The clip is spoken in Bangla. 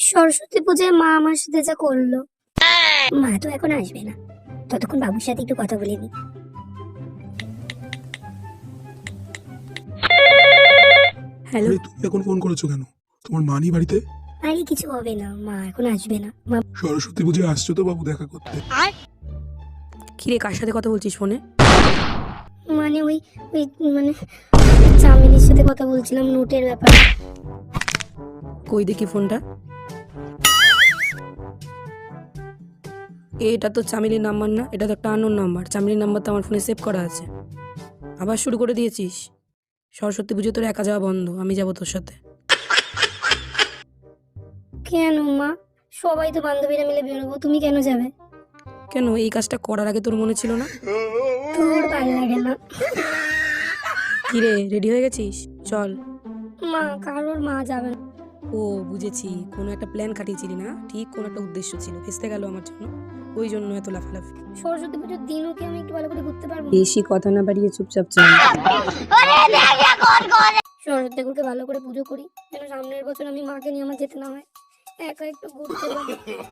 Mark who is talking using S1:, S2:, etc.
S1: সরস্বতী পূজায় মা আমার সাথে যা করলো, মা তো এখন আসবে না, ততক্ষণ বাবুর সাথে একটু কথা বলে নি। হ্যালো।
S2: আরে তুমি এখন ফোন করেছো কেন? তোমার মা নেই বাড়িতে?
S1: আরে কিছু হবে না, মা এখন আসবে না। মা
S2: সরস্বতী পুজোয় আসছো তো বাবু দেখা করতে?
S3: কিরে, কার সাথে কথা বলছিস ফোনে?
S1: মানে ওই ওই মানে চামেলির সাথে কথা বলছিলাম নোটের ব্যাপারে।
S3: কই দেখি ফোনটা। এটা তো চামেলির নাম্বার না, এটা তো একটা আননোন নাম্বার। চামেলির নাম্বার তো আমার ফোনে সেভ করা আছে। আবার শুরু করে দিয়েছিস? সরস্বতী পুজো তোর একা যাওয়া বন্ধ, আমি যাবো তোর সাথে।
S1: কেন মা, সবাই তো বান্ধবীরা মিলে বেরোবো, তুমি কেন যাবে?
S3: কেন, এই কাজটা করার আগে তোর মনে ছিল না?
S1: তোর ভালো লাগে না?
S3: কিরে, রেডি হয়ে গেছিস? চল।
S1: মা কারোর মা যাবে না।
S3: ও বুঝেছি, কোনো একটা প্ল্যান কাটিয়েছিলি না? ঠিক কোনো একটা উদ্দেশ্য ছিল, ফেসতে গেল আমার জন্য, ওই জন্য এত লাফালাফি।
S1: সরস্বতী পুজোর দিনও কি আমি একটু ভালো করে ঘুরতে পারবো?
S3: বেশি কথা না বাড়িয়ে চুপচাপ চল।
S1: সরস্বতী ঠাকুরকে ভালো করে পুজো করি, যেন সামনের বছর আমি মাকে নিয়ে আমার যেতে না হয়, একা একটু ঘুরতে পারি।